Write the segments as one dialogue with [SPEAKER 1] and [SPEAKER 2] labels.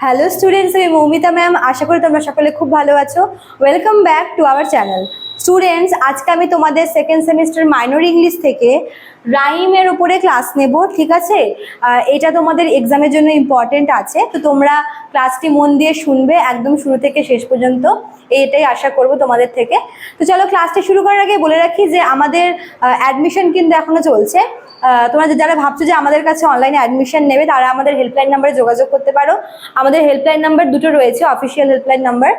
[SPEAKER 1] Hello students, আমি Moumita ma'am. আশা করি তোমরা সকলে খুব ভালো আছো। Welcome back to our channel. Students, আজকে আমি তোমাদের সেকেন্ড সেমিস্টার মাইনর ইংলিশ থেকে রাইমের উপরে ক্লাস নেব, ঠিক আছে? এটা তোমাদের এক্সামের জন্য ইম্পর্টেন্ট আছে, তো তোমরা ক্লাসটি মন দিয়ে শুনবে একদম শুরু থেকে শেষ পর্যন্ত, এটাই আশা করব তোমাদের থেকে। তো চলো ক্লাসটি শুরু করার আগে বলে রাখি যে আমাদের অ্যাডমিশন কিন্তু এখনো চলছে। তোমরা যারা ভাবছো যে আমাদের কাছে অনলাইনে অ্যাডমিশন নেবে, তারা আমাদের হেল্পলাইন নাম্বারে যোগাযোগ করতে পারো। আমাদের হেল্পলাইন নাম্বার দুটো রয়েছে, অফিসিয়াল হেল্পলাইন নাম্বার।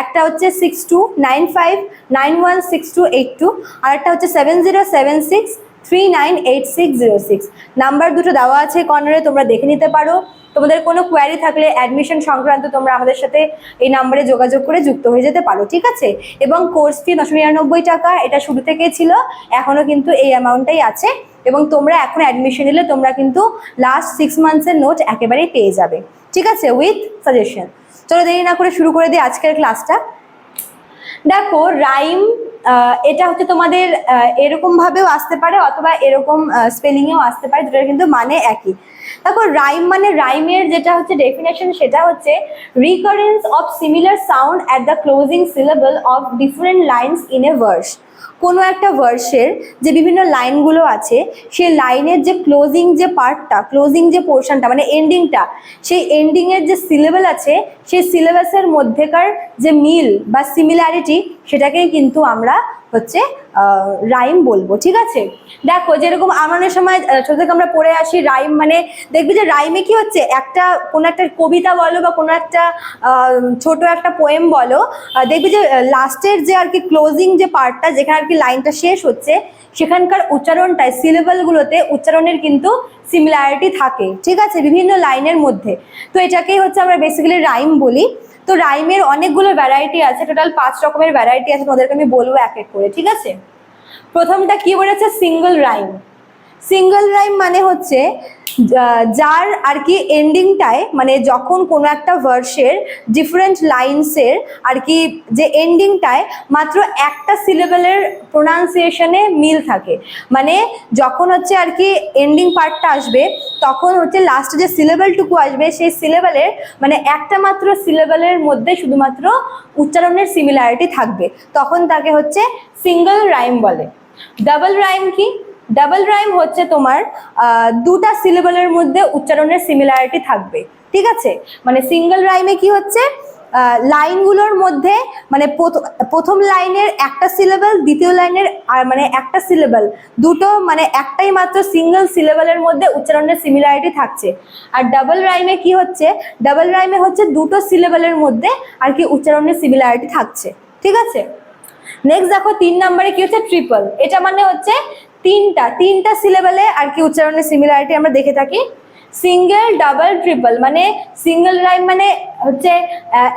[SPEAKER 1] একটা হচ্ছে 6295916282, আর একটা হচ্ছে 7076398606। নাম্বার দুটো দেওয়া আছে কর্নারে, তোমরা দেখে নিতে পারো। তোমাদের কোনো কোয়ারি থাকলে অ্যাডমিশন সংক্রান্ত তোমরা আমাদের সাথে এই নাম্বারে যোগাযোগ করে যুক্ত হয়ে যেতে পারো, ঠিক আছে? এবং কোর্স ফি 999 টাকা, এটা শুরু থেকেই ছিল, এখনো কিন্তু এই অ্যামাউন্টটাই আছে। এবং তোমরা এখন অ্যাডমিশন নিলে তোমরা কিন্তু লাস্ট 6 মান্থসের নোট একেবারেই পেয়ে যাবে, ঠিক আছে, উইথ সাজেশন। চলো দেরি না করে শুরু করে দিই আজকের ক্লাসটা। দেখো, রাইম এটা হচ্ছে তোমাদের এরকম ভাবেও আসতে পারে অথবা এরকম স্পেলিংয়েও আসতে পারে, দুটোর কিন্তু মানে একই। দেখো, রাইম মানে, রাইমের যেটা হচ্ছে ডেফিনেশন, সেটা হচ্ছে recurrence of similar sound at the closing syllable of different lines in a verse. কোনো একটা ভার্সের যে বিভিন্ন লাইনগুলো আছে, সেই লাইনের যে ক্লোজিং যে পার্টটা, ক্লোজিং যে পোর্শনটা মানে এন্ডিংটা, সেই এন্ডিংয়ের যে সিলেবল আছে, সেই সিলেবাসের মধ্যেকার যে মিল বা সিমিলারিটি, সেটাকেই কিন্তু আমরা হচ্ছে রাইম বলবো, ঠিক আছে? দেখো, যেরকম আমাদের সময় ছোট থেকে আমরা পড়ে আসি রাইম মানে, দেখবি যে রাইমে কি হচ্ছে, একটা কোনো একটা কবিতা বলো বা কোনো একটা ছোট একটা পোয়েম বলো, দেখবি যে লাস্টের যে আর কি ক্লোজিং যে পার্টটা, যেখানে আর কি লাইনটা শেষ হচ্ছে, সেখানকার উচ্চারণটায়, সিলেবলগুলোতে উচ্চারণের কিন্তু সিমিলারিটি থাকে, ঠিক আছে, বিভিন্ন লাইনের মধ্যে। তো এটাকেই হচ্ছে আমরা বেসিক্যালি রাইম বলি। তো রাইমের অনেকগুলো ভ্যারাইটি আছে, টোটাল 5 রকমের ভ্যারাইটি আছে, তোমাদেরকে আমি বলবো এক এক করে, ঠিক আছে? প্রথমটা কি বলেছে? Single rhyme. সিঙ্গল রাইম মানে হচ্ছে যার আর কি এন্ডিংটায়, মানে যখন কোনো একটা ভার্সের ডিফারেন্ট লাইনসের আর কি যে এন্ডিংটায় মাত্র একটা সিলেবলের প্রোনাউন্সিয়েশনে মিল থাকে, মানে যখন হচ্ছে আর কি এন্ডিং পার্টটা আসবে, তখন হচ্ছে লাস্টে যে সিলেবলটুকু আসবে, সেই সিলেবলের মানে একটা মাত্র সিলেবলের মধ্যে শুধুমাত্র উচ্চারণের সিমিলারিটি থাকবে, তখন তাকে হচ্ছে সিঙ্গল রাইম বলে। ডাবল রাইম কি? ডাবল রাইম হচ্ছে তোমার দুটা সিলেবলের মধ্যে উচ্চারণের সিমিলারিটি থাকবে, ঠিক আছে? মানে সিঙ্গল রাইমে কি হচ্ছে, লাইনগুলোর মধ্যে মানে প্রথম লাইনের একটা সিলেবল, দ্বিতীয় লাইনের আর মানে একটা সিলেবল, দুটো মানে একটাই মাত্র সিঙ্গল সিলেবলের মধ্যে উচ্চারণের সিমিলারিটি থাকছে। আর ডাবল রাইমে কি হচ্ছে, ডাবল রাইমে হচ্ছে দুটো সিলেবলের মধ্যে আর কি উচ্চারণের সিমিলারিটি থাকছে, ঠিক আছে? নেক্সট দেখো, 3 নম্বরে কি হচ্ছে, ট্রিপল। এটা মানে হচ্ছে তিনটা সিলেবলে আর কি উচ্চারণের সিমিলারিটি আমরা দেখে থাকি। সিঙ্গেল, ডাবল, ট্রিপল মানে সিঙ্গেল রাইম মানে হচ্ছে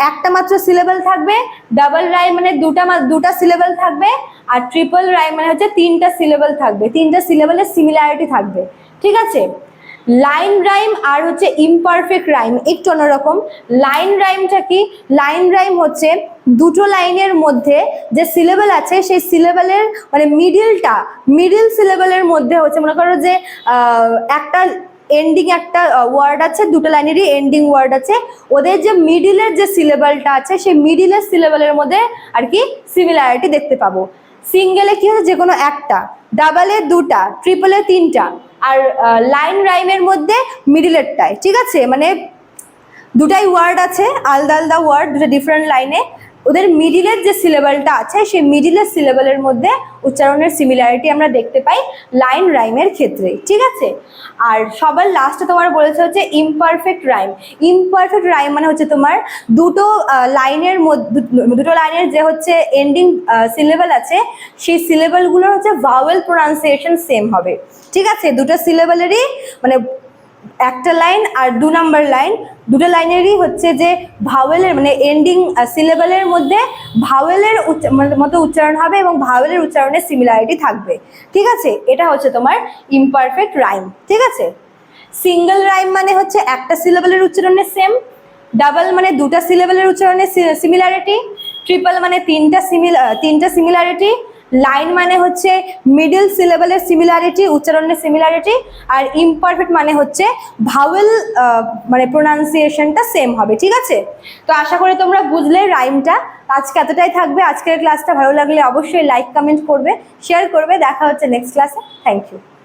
[SPEAKER 1] একটা মাত্র সিলেবল থাকবে, ডাবল রাইম মানে দুটা সিলেবল থাকবে, আর ট্রিপল রাইম মানে হচ্ছে তিনটা সিলেবল থাকবে, তিনটা সিলেবলের সিমিলারিটি থাকবে, ঠিক আছে? লাইন রাইম আর হচ্ছে ইমপারফেক্ট রাইম একটু অন্যরকম। লাইন রাইমটা কি? লাইন রাইম হচ্ছে দুটো লাইনের মধ্যে যে সিলেবল আছে, সেই সিলেবলের মানে মিডিল সিলেবলের মধ্যে হচ্ছে, মনে করো যে একটা এন্ডিং একটা ওয়ার্ড আছে, দুটো লাইনেরই এন্ডিং ওয়ার্ড আছে, ওদের যে মিডিলের যে সিলেবলটা আছে, সেই মিডিলের সিলেবলের মধ্যে আর কি সিমিলারিটি দেখতে পাবো। সিঙ্গেলে কি হচ্ছে, যে কোনো একটা, ডাবলে দুটা, ট্রিপলে তিনটা, আর লাইন রাইমের মধ্যে মিডিলেরটায়, ঠিক আছে, মানে দুটাই ওয়ার্ড আছে, আলাদা আলাদা ওয়ার্ড, দুটো ডিফারেন্ট লাইনে, ওদের মিডিলের যে সিলেবলটা আছে, সেই মিডিলের সিলেবলের মধ্যে উচ্চারণের সিমিলারিটি আমরা দেখতে পাই লাইন রাইমের ক্ষেত্রে, ঠিক আছে? আর সবার লাস্টে তোমার বলেছে হচ্ছে ইমপারফেক্ট রাইম। ইমপারফেক্ট রাইম মানে হচ্ছে তোমার দুটো লাইনের যে হচ্ছে এন্ডিং সিলেবল আছে, সেই সিলেবলগুলোর হচ্ছে ভাওয়েল প্রোনাউন্সিয়েশন সেম হবে, ঠিক আছে? দুটো সিলেবলেরই মানে একটা লাইন আর 2 নম্বর লাইন, দুটো লাইনেরই হচ্ছে যে ভাওয়েলের মানে এন্ডিং সিলেবলের মধ্যে ভাওয়েলের মতো উচ্চারণ হবে এবং ভাওয়েলের উচ্চারণের সিমিলারিটি থাকবে, ঠিক আছে? এটা হচ্ছে তোমার ইমপারফেক্ট রাইম, ঠিক আছে? সিঙ্গেল রাইম মানে হচ্ছে একটা সিলেবলের উচ্চারণের সেম, ডাবল মানে দুটা সিলেবলের উচ্চারণের সিমিলারিটি, ট্রিপল মানে তিনটা সিমিলারিটি, লাইন মানে হচ্ছে মিডল সিলেবালের সিমিলারিটি, উচ্চারণের সিমিলারিটি, আর ইমপারফেক্ট মানে হচ্ছে ভাওয়েল মানে প্রোনাউন্সিয়েশনটা সেম হবে, ঠিক আছে? তো আশা করি তোমরা বুঝলে রাইমটা। আজকে এতটাই থাকবে। আজকের ক্লাসটা ভালো লাগলে অবশ্যই লাইক কমেন্ট করবে, শেয়ার করবে। দেখা হচ্ছে নেক্সট ক্লাসে। Thank you.